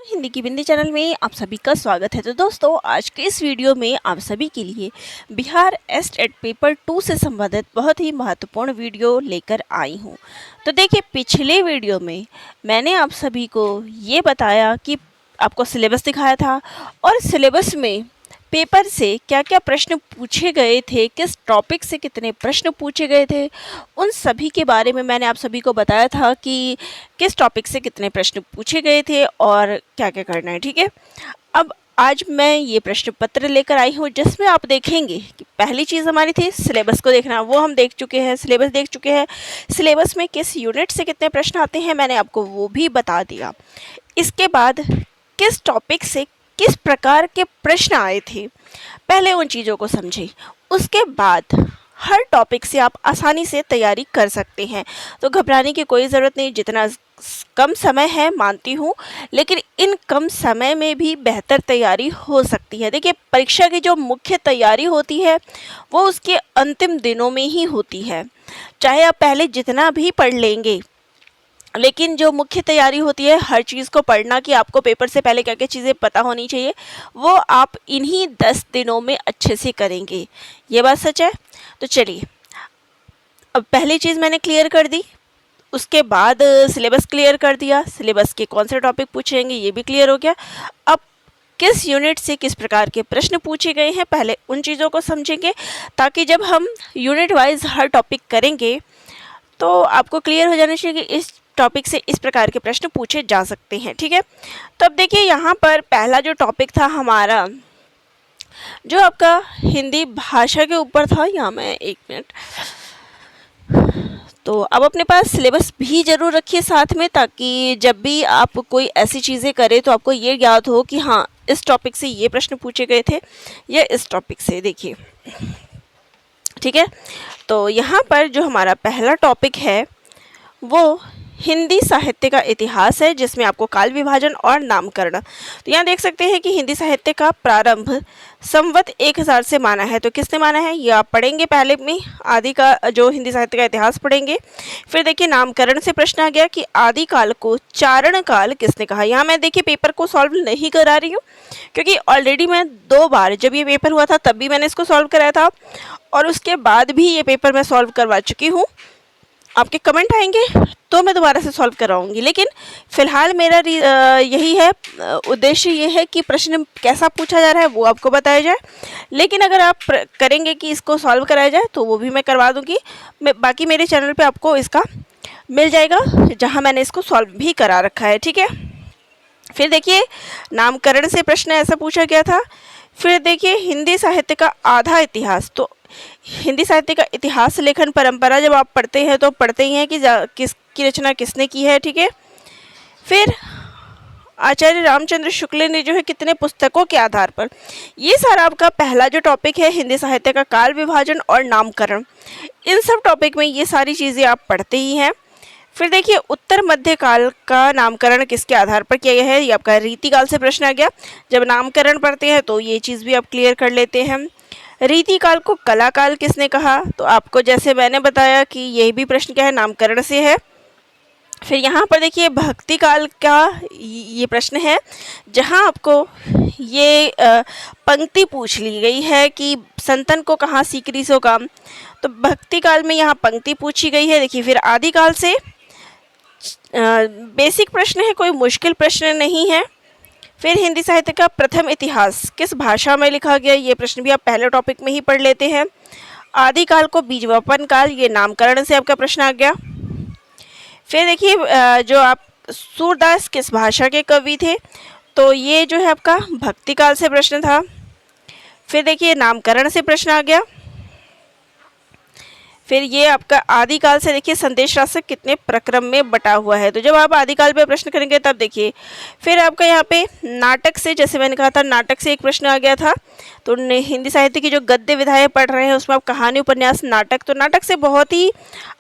हिंदी की बिंदी चैनल में आप सभी का स्वागत है। तो दोस्तों, आज के इस वीडियो में आप सभी के लिए बिहार एस्टेट पेपर 2 से संबंधित बहुत ही महत्वपूर्ण वीडियो लेकर आई हूँ। तो देखिए, पिछले वीडियो में मैंने आप सभी को ये बताया कि आपको सिलेबस दिखाया था और सिलेबस में पेपर से क्या क्या प्रश्न पूछे गए थे, किस टॉपिक से कितने प्रश्न पूछे गए थे, उन सभी के बारे में मैंने आप सभी को बताया था कि किस टॉपिक से कितने प्रश्न पूछे गए थे और क्या क्या करना है। ठीक है, अब आज मैं ये प्रश्न पत्र लेकर आई हूँ जिसमें आप देखेंगे कि पहली चीज़ हमारी थी सिलेबस को देखना, वो हम देख चुके हैं, सिलेबस देख चुके हैं। सिलेबस में किस यूनिट से कितने प्रश्न आते हैं मैंने आपको वो भी बता दिया। इसके बाद किस टॉपिक से किस प्रकार के प्रश्न आए थे, पहले उन चीज़ों को समझें। उसके बाद हर टॉपिक से आप आसानी से तैयारी कर सकते हैं, तो घबराने की कोई ज़रूरत नहीं। जितना कम समय है मानती हूँ, लेकिन इन कम समय में भी बेहतर तैयारी हो सकती है। देखिए, परीक्षा की जो मुख्य तैयारी होती है वो उसके अंतिम दिनों में ही होती है। चाहे आप पहले जितना भी पढ़ लेंगे, लेकिन जो मुख्य तैयारी होती है हर चीज़ को पढ़ना कि आपको पेपर से पहले क्या क्या चीज़ें पता होनी चाहिए, वो आप इन्हीं 10 दिनों में अच्छे से करेंगे। ये बात सच है। तो चलिए, अब पहली चीज़ मैंने क्लियर कर दी, उसके बाद सिलेबस क्लियर कर दिया, सिलेबस के कौन से टॉपिक पूछेंगे ये भी क्लियर हो गया। अब किस यूनिट से किस प्रकार के प्रश्न पूछे गए हैं, पहले उन चीज़ों को समझेंगे, ताकि जब हम यूनिट वाइज हर टॉपिक करेंगे तो आपको क्लियर हो जाना चाहिए कि इस टॉपिक से इस प्रकार के प्रश्न पूछे जा सकते हैं। ठीक है, तो अब देखिए, यहाँ पर पहला जो टॉपिक था हमारा, जो आपका हिंदी भाषा के ऊपर था। यहाँ मैं एक मिनट, तो अब अपने पास सिलेबस भी ज़रूर रखिए साथ में, ताकि जब भी आप कोई ऐसी चीज़ें करें तो आपको ये याद हो कि हाँ, इस टॉपिक से ये प्रश्न पूछे गए थे या इस टॉपिक से। देखिए, ठीक है, तो यहाँ पर जो हमारा पहला टॉपिक है वो हिंदी साहित्य का इतिहास है, जिसमें आपको काल विभाजन और नामकरण। तो यहाँ देख सकते हैं कि हिंदी साहित्य का प्रारंभ संवत 1000 से माना है। तो किसने माना है ये आप पढ़ेंगे, पहले में आदि का जो हिंदी साहित्य का इतिहास पढ़ेंगे। फिर देखिए, नामकरण से प्रश्न आ गया कि आदि काल को चारण काल किसने कहा। यहाँ मैं देखिए पेपर को सॉल्व नहीं करा रही हूँ, क्योंकि ऑलरेडी मैं 2 बार, जब ये पेपर हुआ था तब भी मैंने इसको सॉल्व कराया था और उसके बाद भी ये पेपर मैं सॉल्व करवा चुकी हूँ। आपके कमेंट आएंगे तो मैं दोबारा से सॉल्व कराऊंगी, लेकिन फ़िलहाल मेरा यही है, उद्देश्य ये है कि प्रश्न कैसा पूछा जा रहा है वो आपको बताया जाए। लेकिन अगर आप करेंगे कि इसको सॉल्व कराया जाए तो वो भी मैं करवा दूंगी। बाकी मेरे चैनल पे आपको इसका मिल जाएगा, जहाँ मैंने इसको सॉल्व भी करा रखा है। ठीक है, फिर देखिए, नामकरण से प्रश्न ऐसा पूछा गया था। फिर देखिए, हिंदी साहित्य का आधा इतिहास। तो हिंदी साहित्य का इतिहास लेखन परंपरा जब आप पढ़ते हैं तो पढ़ते ही हैं कि किसकी रचना किसने की है। ठीक है, फिर आचार्य रामचंद्र शुक्ल ने जो है कितने पुस्तकों के आधार पर। ये सारा आपका पहला जो टॉपिक है हिंदी साहित्य का काल विभाजन और नामकरण, इन सब टॉपिक में ये सारी चीज़ें आप पढ़ते ही हैं। फिर देखिए, उत्तर मध्य काल का नामकरण किसके आधार पर किया गया है, ये आपका रीतिकाल से प्रश्न आ गया। जब नामकरण पढ़ते हैं तो ये चीज़ भी आप क्लियर कर लेते हैं। रीतिकाल को कलाकाल किसने कहा, तो आपको जैसे मैंने बताया कि यही भी प्रश्न क्या है, नामकरण से है। फिर यहाँ पर देखिए, भक्ति काल का ये प्रश्न है, जहाँ आपको ये पंक्ति पूछ ली गई है कि संतन को कहाँ सीकरी सो काम। तो भक्ति काल में यहाँ पंक्ति पूछी गई है। देखिए, फिर आदिकाल से बेसिक प्रश्न है, कोई मुश्किल प्रश्न नहीं है। फिर हिंदी साहित्य का प्रथम इतिहास किस भाषा में लिखा गया, ये प्रश्न भी आप पहले टॉपिक में ही पढ़ लेते हैं। आदिकाल को बीजवपन काल, ये नामकरण से आपका प्रश्न आ गया। फिर देखिए, जो आप सूरदास किस भाषा के कवि थे, तो ये जो है आपका भक्ति काल से प्रश्न था। फिर देखिए, नामकरण से प्रश्न आ गया। फिर ये आपका आदिकाल से देखिए, संदेश राशक कितने प्रक्रम में बटा हुआ है। तो जब आप आदिकाल पे प्रश्न करेंगे तब देखिए, फिर आपका यहाँ पे नाटक से, जैसे मैंने कहा था, नाटक से एक प्रश्न आ गया था। तो हिंदी साहित्य की जो गद्य विधाएं पढ़ रहे हैं उसमें आप कहानी, उपन्यास, नाटक, तो नाटक से बहुत ही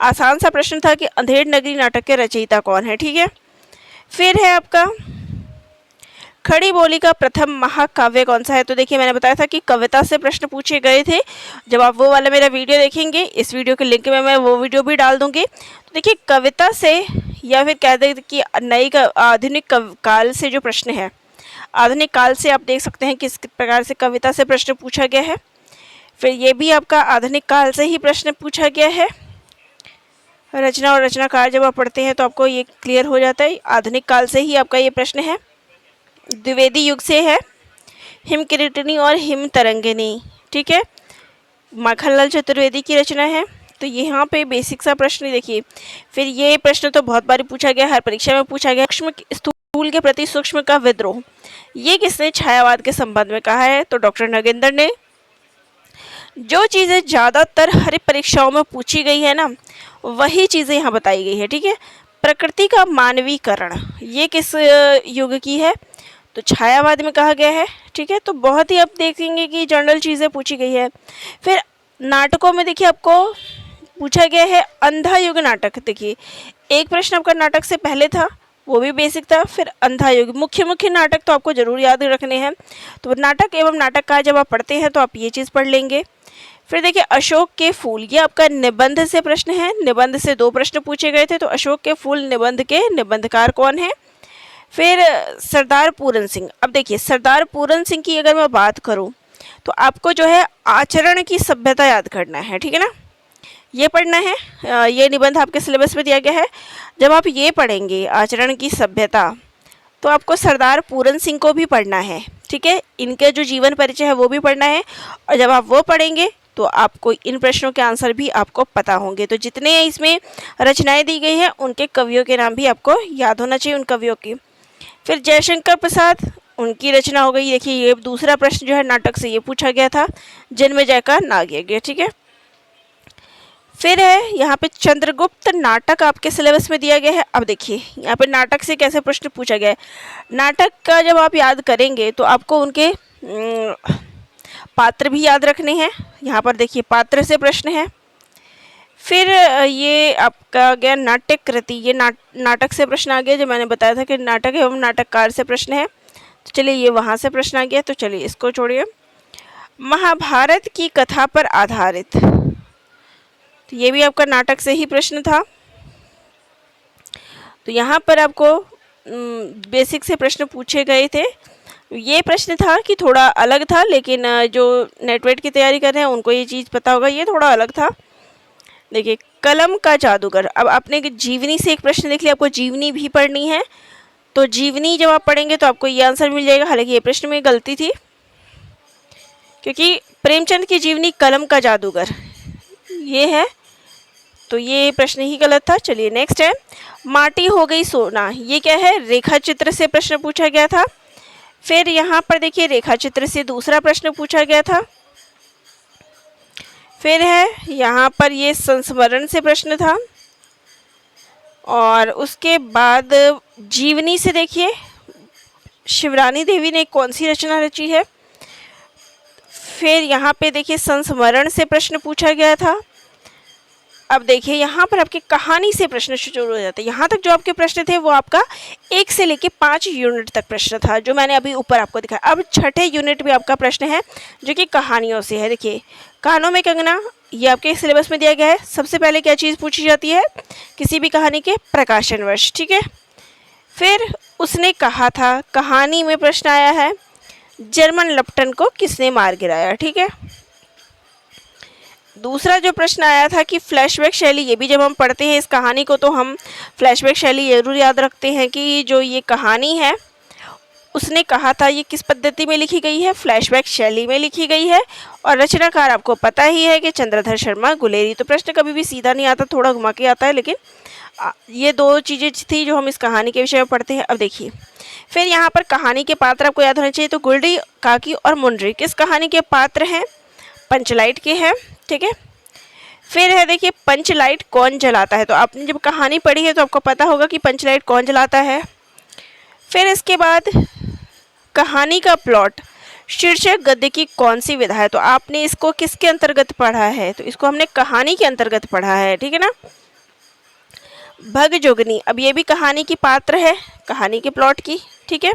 आसान सा प्रश्न था कि अंधेर नगरी नाटक के रचयिता कौन है। ठीक है, फिर है आपका खड़ी बोली का प्रथम महाकाव्य कौन सा है? तो देखिए मैंने बताया था कि कविता से प्रश्न पूछे गए थे। जब आप वो वाला मेरा वीडियो देखेंगे, इस वीडियो के लिंक में मैं वो वीडियो भी डाल दूंगी। तो देखिए कविता से या फिर कह दें कि आधुनिक काल से जो प्रश्न है, आधुनिक काल से आप देख सकते हैं किस प्रकार से कविता से प्रश्न पूछा गया है। फिर ये भी आपका आधुनिक काल से ही प्रश्न पूछा गया है। रचना और रचनाकार जब आप पढ़ते हैं तो आपको ये क्लियर हो जाता है, आधुनिक काल से ही आपका ये प्रश्न है। द्विवेदी युग से है, हिम किरीटिनी और हिम तरंगिनी, ठीक है, माखनलाल चतुर्वेदी की रचना है। तो यहाँ पे बेसिक सा प्रश्न देखिए। फिर ये प्रश्न तो बहुत बार पूछा गया, हर परीक्षा में पूछा गया। सूक्ष्म स्थूल के प्रति सूक्ष्म का विद्रोह, ये किसने छायावाद के संबंध में कहा है? तो डॉक्टर नगेंद्र ने। जो चीज़ें ज़्यादातर हर परीक्षाओं में पूछी गई है ना, वही चीज़ें यहाँ बताई गई है, ठीक है। प्रकृति का मानवीकरण, ये किस युग की है? तो छायावाद में कहा गया है, ठीक है। तो बहुत ही आप देखेंगे कि जनरल चीज़ें पूछी गई है। फिर नाटकों में देखिए आपको पूछा गया है अंधा युग नाटक। देखिए एक प्रश्न आपका नाटक से पहले था, वो भी बेसिक था। फिर अंधा युग, मुख्य नाटक तो आपको जरूर याद रखने हैं। तो नाटक एवं नाटककार जब आप पढ़ते हैं तो आप ये चीज़ पढ़ लेंगे। फिर देखिए अशोक के फूल, ये आपका निबंध से प्रश्न है। निबंध से 2 प्रश्न पूछे गए थे। तो अशोक के फूल निबंध के निबंधकार कौन है? फिर सरदार पूरन सिंह। अब देखिए सरदार पूरन सिंह की अगर मैं बात करूं तो आपको जो है आचरण की सभ्यता याद करना है, ठीक है ना, ये पढ़ना है। ये निबंध आपके सिलेबस में दिया गया है। जब आप ये पढ़ेंगे आचरण की सभ्यता, तो आपको सरदार पूरन सिंह को भी पढ़ना है, ठीक है। इनके जो जीवन परिचय है वो भी पढ़ना है। और जब आप वो पढ़ेंगे तो आपको इन प्रश्नों के आंसर भी आपको पता होंगे। तो जितने इसमें रचनाएं दी गई हैं उनके कवियों के नाम भी आपको याद होना चाहिए, उन कवियों की। फिर जयशंकर प्रसाद, उनकी रचना हो गई। देखिए ये दूसरा प्रश्न जो है नाटक से ये पूछा गया था, जन्मेजय का नागयज्ञ, ठीक है। फिर है यहाँ पे चंद्रगुप्त नाटक आपके सिलेबस में दिया गया है। अब देखिए यहाँ पे नाटक से कैसे प्रश्न पूछा गया है। नाटक का जब आप याद करेंगे तो आपको उनके पात्र भी याद रखने हैं। यहाँ पर देखिए पात्र से प्रश्न है। फिर ये आपका आ गया नाट्य कृति, ये नाटक से प्रश्न आ गया। जो मैंने बताया था कि नाटक एवं नाटककार से प्रश्न है, तो चलिए ये वहाँ से प्रश्न आ गया। तो चलिए इसको छोड़िए। महाभारत की कथा पर आधारित, तो ये भी आपका नाटक से ही प्रश्न था। तो यहाँ पर आपको बेसिक से प्रश्न पूछे गए थे। ये प्रश्न था कि थोड़ा अलग था, लेकिन जो नेटवेट की तैयारी कर रहे हैं उनको ये चीज़ पता होगा, ये थोड़ा अलग था। देखिए कलम का जादूगर, अब आपने जीवनी से एक प्रश्न देख लिया, आपको जीवनी भी पढ़नी है। तो जीवनी जब आप पढ़ेंगे तो आपको ये आंसर मिल जाएगा। हालांकि ये प्रश्न में गलती थी, क्योंकि प्रेमचंद की जीवनी कलम का जादूगर ये है, तो ये प्रश्न ही गलत था। चलिए नेक्स्ट है माटी हो गई सोना, ये क्या है? रेखा चित्र से प्रश्न पूछा गया था। फिर यहाँ पर देखिए रेखा चित्र से दूसरा प्रश्न पूछा गया था। फिर है यहाँ पर ये संस्मरण से प्रश्न था। और उसके बाद जीवनी से देखिए शिवरानी देवी ने कौन सी रचना रची है। फिर यहाँ पे देखिए संस्मरण से प्रश्न पूछा गया था। अब देखिए यहाँ पर आपकी कहानी से प्रश्न शुरू हो जाते हैं। यहाँ तक जो आपके प्रश्न थे वो आपका 1 से लेके 5 यूनिट तक प्रश्न था, जो मैंने अभी ऊपर आपको दिखाया। अब छठे यूनिट में आपका प्रश्न है जो कि कहानियों से है। देखिए कानों में कंगना, ये आपके सिलेबस में दिया गया है। सबसे पहले क्या चीज़ पूछी जाती है? किसी भी कहानी के प्रकाशन वर्ष, ठीक है। फिर उसने कहा था, कहानी में प्रश्न आया है जर्मन लप्टन को किसने मार गिराया, ठीक है। दूसरा जो प्रश्न आया था कि फ्लैशबैक शैली, ये भी जब हम पढ़ते हैं इस कहानी को तो हम फ्लैशबैक शैली जरूर याद रखते हैं कि जो ये कहानी है उसने कहा था ये किस पद्धति में लिखी गई है? फ्लैशबैक शैली में लिखी गई है। और रचनाकार आपको पता ही है कि चंद्रधर शर्मा गुलेरी। तो प्रश्न कभी भी सीधा नहीं आता, थोड़ा घुमा के आता है, लेकिन ये 2 चीज़ें थी जो हम इस कहानी के विषय में पढ़ते हैं। अब देखिए फिर यहाँ पर कहानी के पात्र आपको याद होने चाहिए। तो गुलडी, काकी और मुंडरी किस कहानी के पात्र हैं? पंचलाइट के हैं, ठीक है। फिर है देखिए पंचलाइट कौन जलाता है? तो आपने जब कहानी पढ़ी है तो आपको पता होगा कि पंचलाइट कौन जलाता है। फिर इसके बाद कहानी का प्लॉट, शीर्षक गद्य की कौन सी विधा है? तो आपने इसको किसके अंतर्गत पढ़ा है? तो इसको हमने कहानी के अंतर्गत पढ़ा है, ठीक है ना। भगजोगनी, अब ये भी कहानी की पात्र है, कहानी के प्लॉट की, ठीक है।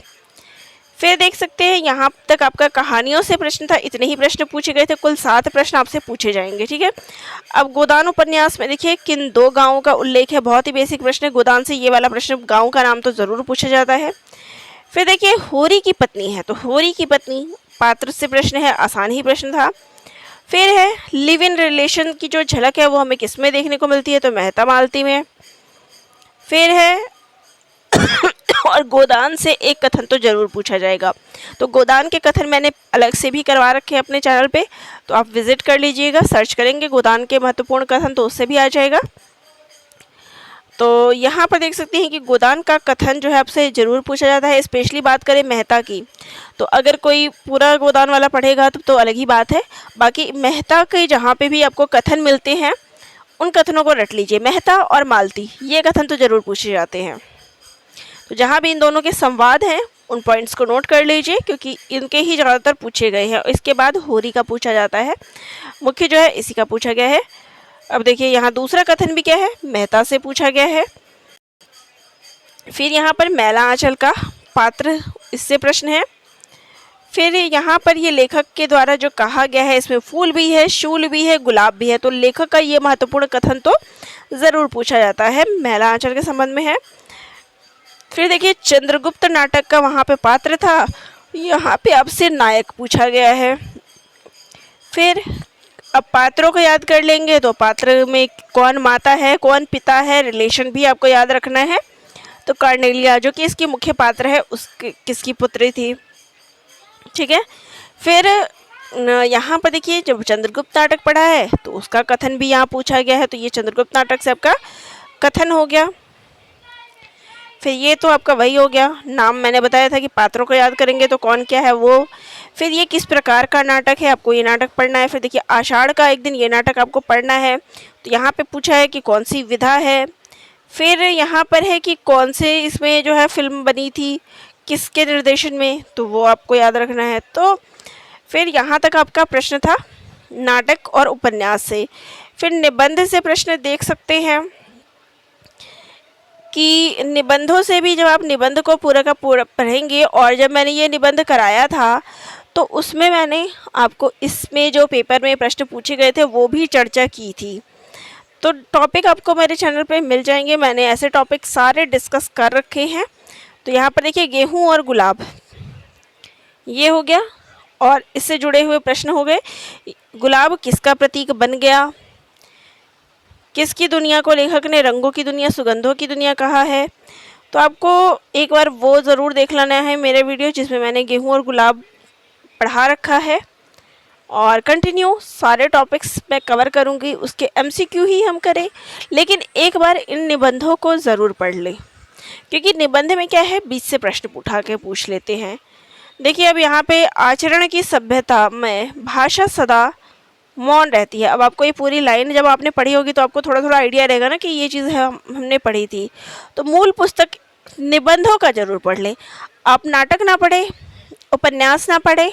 फिर देख सकते हैं यहाँ तक आपका कहानियों से प्रश्न था, इतने ही प्रश्न पूछे गए थे, कुल 7 प्रश्न आपसे पूछे जाएंगे। ठीक है, अब गोदान उपन्यास में देखिए किन 2 गांवों का उल्लेख है। बहुत ही बेसिक प्रश्न है, गोदान से ये वाला प्रश्न, गांव का नाम तो ज़रूर पूछा जाता है। फिर देखिए होरी की पत्नी है, तो होरी की पत्नी पात्र से प्रश्न है, आसान ही प्रश्न था। फिर है लिव इन रिलेशन की जो झलक है वो हमें किस में देखने को मिलती है, तो मेहता मालती में। फिर है और गोदान से एक कथन तो ज़रूर पूछा जाएगा, तो गोदान के कथन मैंने अलग से भी करवा रखे हैं अपने चैनल पे, तो आप विजिट कर लीजिएगा, सर्च करेंगे गोदान के महत्वपूर्ण कथन तो उससे भी आ जाएगा। तो यहाँ पर देख सकते हैं कि गोदान का कथन जो है आपसे ज़रूर पूछा जाता है। स्पेशली बात करें मेहता की, तो अगर कोई पूरा गोदान वाला पढ़ेगा तो अलग ही बात है। बाकी मेहता के जहाँ पे भी आपको कथन मिलते हैं उन कथनों को रट लीजिए। मेहता और मालती ये कथन तो ज़रूर पूछे जाते हैं, तो जहाँ भी इन दोनों के संवाद हैं उन पॉइंट्स को नोट कर लीजिए, क्योंकि इनके ही ज़्यादातर पूछे गए हैं। इसके बाद होरी का पूछा जाता है, मुख्य जो है इसी का पूछा गया है। अब देखिए यहाँ दूसरा कथन भी क्या है, मेहता से पूछा गया है। फिर यहाँ पर मैला आंचल का पात्र, इससे प्रश्न है। फिर यहाँ पर ये लेखक के द्वारा जो कहा गया है, इसमें फूल भी है, शूल भी है, गुलाब भी है, तो लेखक का ये महत्वपूर्ण कथन तो ज़रूर पूछा जाता है, मैला आंचल के संबंध में है। फिर देखिए चंद्रगुप्त नाटक का वहाँ पे पात्र था, यहाँ पे आपसे नायक पूछा गया है। फिर अब पात्रों को याद कर लेंगे, तो पात्र में कौन माता है, कौन पिता है, रिलेशन भी आपको याद रखना है। तो कार्नेलिया जो कि इसकी मुख्य पात्र है, उसकी किसकी पुत्री थी। ठीक है, फिर यहाँ पर देखिए जब चंद्रगुप्त नाटक पढ़ा है तो उसका कथन भी यहाँ पूछा गया है, तो ये चंद्रगुप्त नाटक से आपका कथन हो गया। फिर ये तो आपका वही हो गया, नाम मैंने बताया था कि पात्रों को याद करेंगे तो कौन क्या है वो। फिर ये किस प्रकार का नाटक है, आपको ये नाटक पढ़ना है। फिर देखिए आषाढ़ का एक दिन ये नाटक आपको पढ़ना है, तो यहाँ पे पूछा है कि कौन सी विधा है। फिर यहाँ पर है कि कौन से इसमें जो है फिल्म बनी थी, किसके निर्देशन में, तो वो आपको याद रखना है। तो फिर यहाँ तक आपका प्रश्न था नाटक और उपन्यास से। फिर निबंध से प्रश्न देख सकते हैं कि निबंधों से भी जब आप निबंध को पूरा का पूरा पढ़ेंगे, और जब मैंने ये निबंध कराया था तो उसमें मैंने आपको इसमें जो पेपर में प्रश्न पूछे गए थे वो भी चर्चा की थी। तो टॉपिक आपको मेरे चैनल पे मिल जाएंगे, मैंने ऐसे टॉपिक सारे डिस्कस कर रखे हैं। तो यहाँ पर देखिए गेहूँ और गुलाब ये हो गया, और इससे जुड़े हुए प्रश्न हो गए, गुलाब किसका प्रतीक बन गया, किसकी दुनिया को लेखक ने रंगों की दुनिया, सुगंधों की दुनिया कहा है। तो आपको एक बार वो ज़रूर देख लेना है मेरे वीडियो जिसमें मैंने गेहूँ और गुलाब पढ़ा रखा है, और कंटिन्यू सारे टॉपिक्स मैं कवर करूँगी, उसके MCQ ही हम करें, लेकिन एक बार इन निबंधों को ज़रूर पढ़ लें, क्योंकि निबंध में क्या है 20 से प्रश्न उठा के पूछ लेते हैं। देखिए अब यहाँ पे आचरण की सभ्यता में भाषा सदा मौन रहती है। अब आपको ये पूरी लाइन जब आपने पढ़ी होगी तो आपको थोड़ा थोड़ा आइडिया रहेगा ना कि ये चीज़ है हमने पढ़ी थी। तो मूल पुस्तक निबंधों का ज़रूर पढ़ लें। आप नाटक ना पढ़े, उपन्यास ना पढ़े,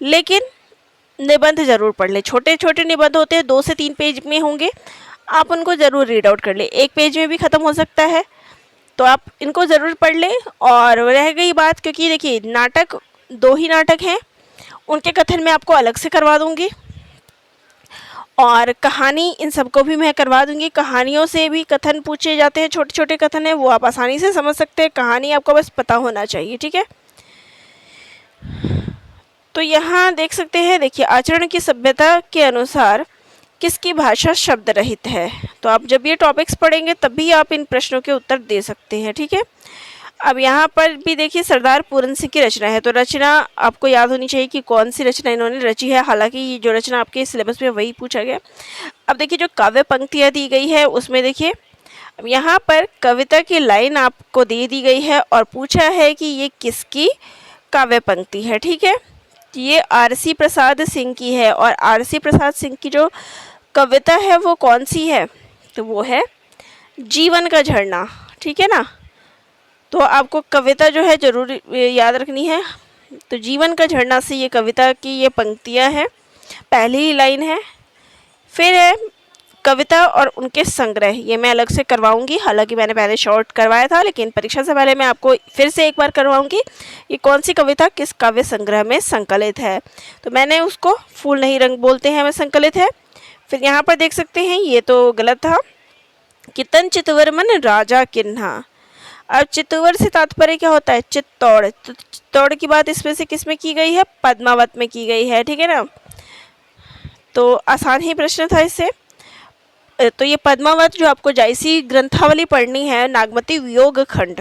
लेकिन निबंध ज़रूर पढ़ लें। छोटे छोटे निबंध होते हैं, 2 से 3 पेज में होंगे, आप उनको ज़रूर रीड आउट कर लें। 1 पेज में भी ख़त्म हो सकता है, तो आप इनको ज़रूर पढ़ लें। और रह गई बात, क्योंकि देखिए नाटक 2 ही नाटक हैं, उनके कथन मैं आपको अलग से करवा दूँगी, और कहानी इन सबको भी मैं करवा दूंगी। कहानियों से भी कथन पूछे जाते हैं, छोटे छोटे कथन है वो आप आसानी से समझ सकते हैं, कहानी आपको बस पता होना चाहिए। ठीक है, तो यहाँ देख सकते हैं, देखिए आचरण की सभ्यता के अनुसार किसकी भाषा शब्द रहित है। तो आप जब ये टॉपिक्स पढ़ेंगे तभी आप इन प्रश्नों के उत्तर दे सकते हैं। ठीक है, अब यहाँ पर भी देखिए सरदार पूरन सिंह की रचना है, तो रचना आपको याद होनी चाहिए कि कौन सी रचना इन्होंने रची है। हालांकि ये जो रचना आपके सिलेबस में वही पूछा गया। अब देखिए जो काव्य पंक्तियाँ दी गई है उसमें देखिए अब यहाँ पर कविता की लाइन आपको दे दी गई है और पूछा है कि ये किसकी काव्य पंक्ति है। ठीक है, ये RC प्रसाद सिंह की है, और RC प्रसाद सिंह की जो कविता है वो कौन सी है, तो वो है जीवन का झरना। ठीक है ना, तो आपको कविता जो है ज़रूर याद रखनी है। तो जीवन का झरना से ये कविता की ये पंक्तियाँ हैं, पहली ही लाइन है। फिर है कविता और उनके संग्रह, ये मैं अलग से करवाऊंगी। हालांकि मैंने पहले शॉर्ट करवाया था, लेकिन परीक्षा से पहले मैं आपको फिर से एक बार करवाऊंगी कि कौन सी कविता किस काव्य संग्रह में संकलित है। तो मैंने उसको फूल नहीं रंग बोलते हैं में संकलित है। फिर यहाँ पर देख सकते हैं, ये तो गलत था। कितन चितवर मन राजा किन्हा। अब चितवर से तात्पर्य क्या होता है? चित्तौड़। तो चित्तौड़ की बात इसमें से किस में की गई है? पद्मावत में की गई है, ठीक है ना। तो आसान ही प्रश्न था इससे। तो ये पद्मावत जो आपको जायसी ग्रंथावली पढ़नी है, नागमती वियोग खंड,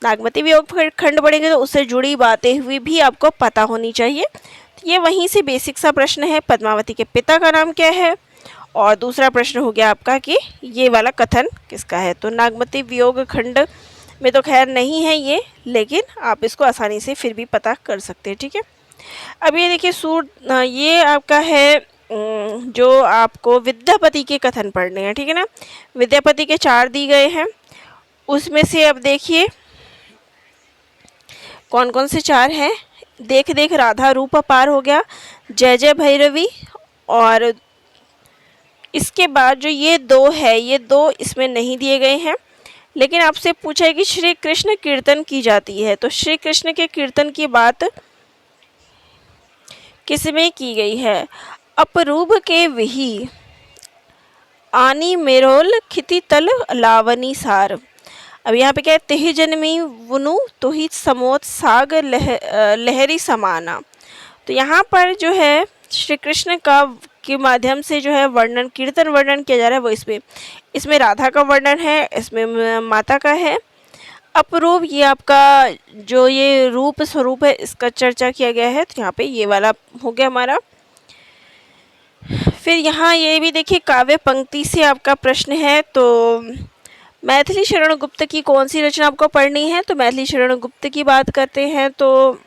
नागमती वियोग खंड पढ़ेंगे तो उससे जुड़ी बातें हुई भी आपको पता होनी चाहिए। तो ये वहीं से बेसिक सा प्रश्न है, पद्मावती के पिता का नाम क्या है। और दूसरा प्रश्न हो गया आपका कि ये वाला कथन किसका है। तो नागमती वियोग खंड में तो खैर नहीं है ये, लेकिन आप इसको आसानी से फिर भी पता कर सकते हैं, ठीक है। अब ये देखिए ये आपका है जो आपको विद्यापति के कथन पढ़ने हैं, ठीक है ना। विद्यापति के 4 दिए गए हैं, उसमें से अब देखिए कौन कौन से 4 हैं। देख देख राधा रूप अपार हो गया, जय जय भैरवी, और इसके बाद जो ये 2 है, ये 2 इसमें नहीं दिए गए हैं। लेकिन आपसे पूछा है कि श्री कृष्ण कीर्तन की जाती है, तो श्री कृष्ण के कीर्तन की बात किसमें की गई है? अपरूप के विही आनी मेरोल खिति तल लावनी सार। अब यहाँ पे क्या है? तिहि जन्मी वुनु तुहि समोत साग लहरी समाना। तो यहाँ पर जो है श्री कृष्ण का के माध्यम से जो है वर्णन, कीर्तन वर्णन किया जा रहा है, वो इसमें राधा का वर्णन है, इसमें माता का है। अपरूप ये आपका जो ये रूप स्वरूप है, इसका चर्चा किया गया है। तो यहाँ पे ये वाला हो गया हमारा। फिर यहाँ ये भी देखिए काव्य पंक्ति से आपका प्रश्न है। तो मैथिली शरण गुप्त की कौन सी रचना आपको पढ़नी है? तो मैथिली शरण गुप्त की बात करते हैं तो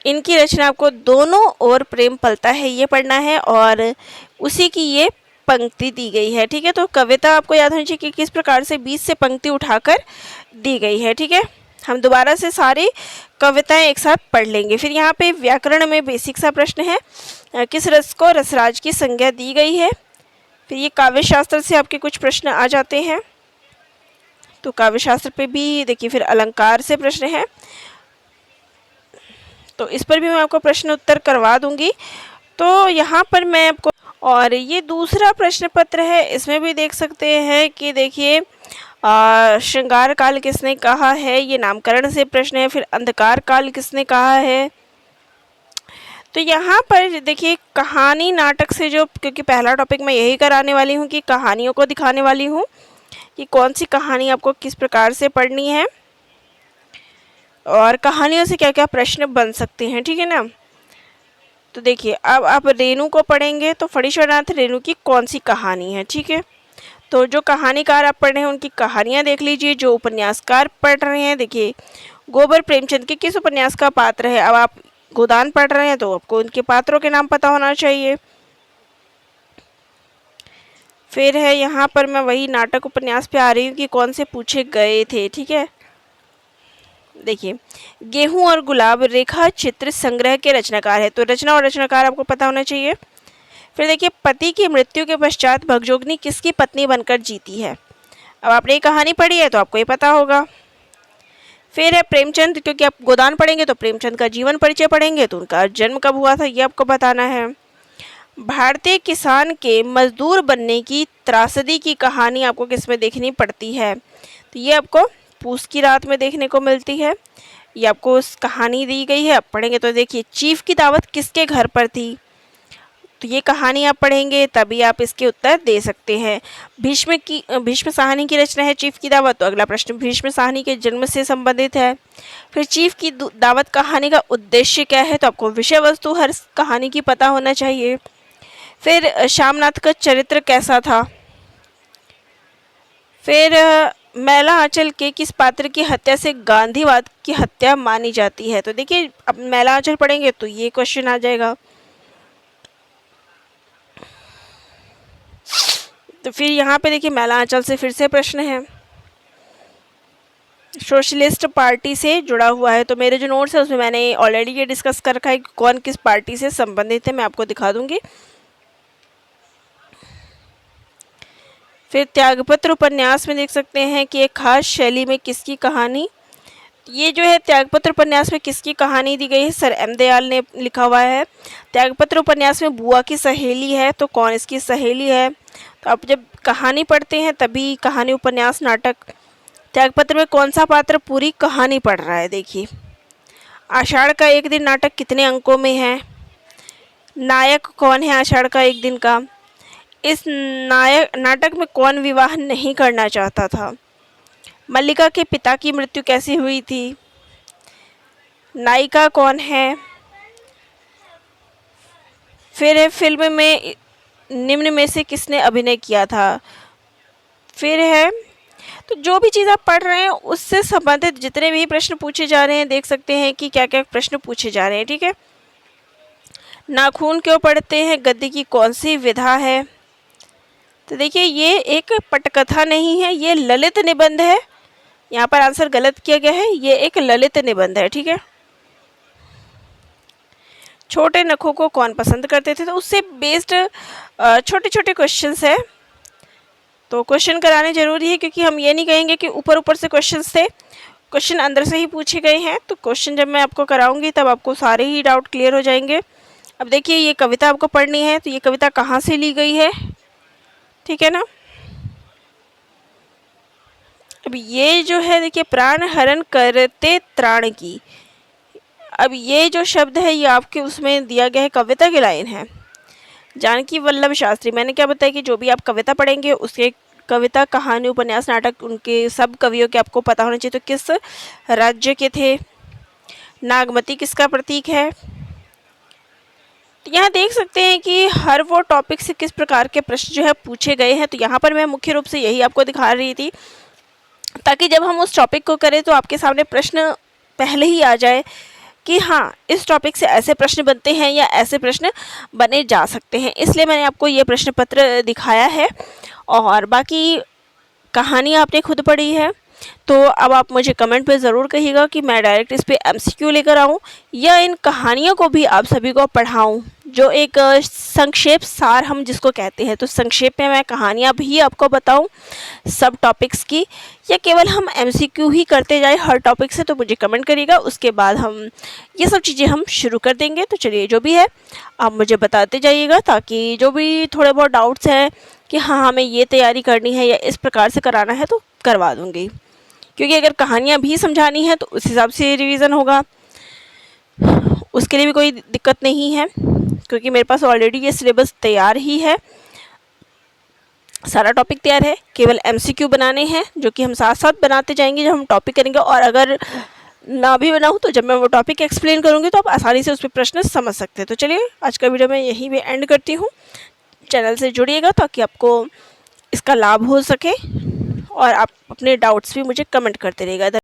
इनकी रचना आपको दोनों ओर प्रेम पलता है ये पढ़ना है, और उसी की ये पंक्ति दी गई है, ठीक है। तो कविता आपको याद होनी चाहिए कि किस प्रकार से 20 से पंक्ति उठाकर दी गई है, ठीक है। हम दोबारा से सारी कविताएं एक साथ पढ़ लेंगे। फिर यहाँ पे व्याकरण में बेसिक सा प्रश्न है, किस रस को रसराज की संज्ञा दी गई है। फिर ये काव्य शास्त्र से आपके कुछ प्रश्न आ जाते हैं, तो काव्य शास्त्र पे भी देखिए। फिर अलंकार से प्रश्न है, तो इस पर भी मैं आपको प्रश्न उत्तर करवा दूंगी। तो यहाँ पर मैं आपको, और ये दूसरा प्रश्न पत्र है, इसमें भी देख सकते हैं कि देखिए श्रृंगार काल किसने कहा है, ये नामकरण से प्रश्न है। फिर अंधकार काल किसने कहा है। तो यहाँ पर देखिए कहानी नाटक से जो, क्योंकि पहला टॉपिक मैं यही कराने वाली हूँ कि कहानियों को दिखाने वाली हूँ कि कौन सी कहानी आपको किस प्रकार से पढ़नी है और कहानियों से क्या क्या प्रश्न बन सकते हैं, ठीक है ना। तो देखिए अब आप रेणु को पढ़ेंगे तो फणीश्वरनाथ रेणु की कौन सी कहानी है, ठीक है। तो जो कहानीकार आप पढ़ रहे हैं उनकी कहानियाँ देख लीजिए। जो उपन्यासकार पढ़ रहे हैं, देखिए गोबर प्रेमचंद के किस उपन्यास का पात्र है। अब आप गोदान पढ़ रहे हैं तो आपको उनके पात्रों के नाम पता होना चाहिए। फिर है यहाँ पर मैं वही नाटक उपन्यास पे आ रही हूँ कि कौन से पूछे गए थे, ठीक है। देखिए गेहूं और गुलाब रेखा चित्र संग्रह के रचनाकार है, तो रचना और रचनाकार आपको पता होना चाहिए। फिर देखिए पति की मृत्यु के पश्चात भगजोगनी किसकी पत्नी बनकर जीती है। अब आपने ये कहानी पढ़ी है तो आपको ये पता होगा। फिर है प्रेमचंद, क्योंकि आप गोदान पढ़ेंगे तो प्रेमचंद का जीवन परिचय पढ़ेंगे, तो उनका जन्म कब हुआ था ये आपको बताना है। भारतीय किसान के मजदूर बनने की त्रासदी की कहानी आपको किसमें देखनी पड़ती है, तो ये आपको पूस की रात में देखने को मिलती है। ये आपको उस कहानी दी गई है, आप पढ़ेंगे तो देखिए चीफ की दावत किसके घर पर थी, तो ये कहानी आप पढ़ेंगे तभी आप इसके उत्तर दे सकते हैं। भीष्म साहनी की रचना है चीफ की दावत, तो अगला प्रश्न भीष्म साहनी के जन्म से संबंधित है। फिर चीफ की दावत कहानी का उद्देश्य क्या है, तो आपको विषय वस्तु हर कहानी की पता होना चाहिए। फिर श्यामनाथ का चरित्र कैसा था। फिर मैला आंचल के किस पात्र की हत्या से गांधीवाद की हत्या मानी जाती है, तो देखिए अब मैला आंचल पढ़ेंगे तो ये क्वेश्चन आ जाएगा। तो फिर यहाँ पे देखिए मैला आंचल से फिर से प्रश्न है। सोशलिस्ट पार्टी से जुड़ा हुआ है। तो मेरे जो नोट्स है उसमें मैंने ऑलरेडी ये डिस्कस कर रखा है कि कौन किस पार्टी से संबंधित है, मैं आपको दिखा दूंगी। फिर त्यागपत्र उपन्यास में देख सकते हैं कि एक खास शैली में किसकी कहानी, ये जो है त्यागपत्र उपन्यास में किसकी कहानी दी गई है, सर एम दयाल ने लिखा हुआ है। त्यागपत्र उपन्यास में बुआ की सहेली है, तो कौन इसकी सहेली है। तो आप जब कहानी पढ़ते हैं तभी कहानी, उपन्यास, नाटक। त्यागपत्र में कौन सा पात्र पूरी कहानी पढ़ रहा है, देखिए। आषाढ़ का एक दिन नाटक कितने अंकों में है, नायक कौन है आषाढ़ का एक दिन का, इस नाटक में कौन विवाह नहीं करना चाहता था, मल्लिका के पिता की मृत्यु कैसे हुई थी, नायिका कौन है, फिर है फिल्म में निम्न में से किसने अभिनय किया था, फिर है। तो जो भी चीज़ आप पढ़ रहे हैं उससे संबंधित जितने भी प्रश्न पूछे जा रहे हैं, देख सकते हैं कि क्या क्या प्रश्न पूछे जा रहे हैं, ठीक है। नाखून क्यों पड़ते हैं, गद्य की कौन सी विधा है। तो देखिए ये एक पटकथा नहीं है, ये ललित निबंध है। यहाँ पर आंसर गलत किया गया है, ये एक ललित निबंध है, ठीक है। छोटे नखों को कौन पसंद करते थे, तो उससे बेस्ड छोटे छोटे क्वेश्चंस है। तो क्वेश्चन कराने जरूरी है, क्योंकि हम ये नहीं कहेंगे कि ऊपर ऊपर से क्वेश्चंस थे, क्वेश्चन अंदर से ही पूछे गए हैं। तो क्वेश्चन जब मैं आपको कराऊंगी तब आपको सारे ही डाउट क्लियर हो जाएंगे। अब देखिए ये कविता आपको पढ़नी है, तो ये कविता कहाँ से ली गई है, ठीक है ना। अब ये जो है देखिए, प्राण हरण करते त्राण की, अब ये जो शब्द है ये आपके उसमें दिया गया है, कविता की लाइन है। जानकी वल्लभ शास्त्री, मैंने क्या बताया कि जो भी आप कविता पढ़ेंगे उसके कविता, कहानी, उपन्यास, नाटक, उनके सब कवियों के आपको पता होना चाहिए। तो किस राज्य के थे, नागमती किसका प्रतीक है। तो यहाँ देख सकते हैं कि हर वो टॉपिक से किस प्रकार के प्रश्न जो है पूछे गए हैं। तो यहाँ पर मैं मुख्य रूप से यही आपको दिखा रही थी, ताकि जब हम उस टॉपिक को करें तो आपके सामने प्रश्न पहले ही आ जाए कि हाँ इस टॉपिक से ऐसे प्रश्न बनते हैं या ऐसे प्रश्न बने जा सकते हैं। इसलिए मैंने आपको ये प्रश्न पत्र दिखाया है, और बाकी कहानी आपने खुद पढ़ी है। तो अब आप मुझे कमेंट पे ज़रूर कहिएगा कि मैं डायरेक्ट इस पे एमसीक्यू लेकर आऊँ या इन कहानियों को भी आप सभी को पढ़ाऊँ, जो एक संक्षेप सार हम जिसको कहते हैं। तो संक्षेप में मैं कहानियाँ भी आपको बताऊँ सब टॉपिक्स की, या केवल हम एमसीक्यू ही करते जाए हर टॉपिक से। तो मुझे कमेंट करिएगा, उसके बाद हम ये सब चीज़ें हम शुरू कर देंगे। तो चलिए जो भी है आप मुझे बताते जाइएगा, ताकि जो भी थोड़े बहुत डाउट्स हैं कि हाँ हमें ये तैयारी करनी है या इस प्रकार से कराना है तो करवा दूँगी। क्योंकि अगर कहानियाँ भी समझानी है तो उस हिसाब से रिवीजन होगा, उसके लिए भी कोई दिक्कत नहीं है, क्योंकि मेरे पास ऑलरेडी ये सिलेबस तैयार ही है, सारा टॉपिक तैयार है। केवल एमसीक्यू बनाने हैं, जो कि हम साथ साथ बनाते जाएंगे जब हम टॉपिक करेंगे। और अगर ना भी बनाऊँ तो जब मैं वो टॉपिक एक्सप्लेन करूँगी तो आप आसानी से उस पर प्रश्न समझ सकते हैं। तो चलिए आज का वीडियो मैं यहीं पे एंड करती हूँ। चैनल से जुड़िएगा ताकि आपको इसका लाभ हो सके, और आप अपने डाउट्स भी मुझे कमेंट करते रहिएगा।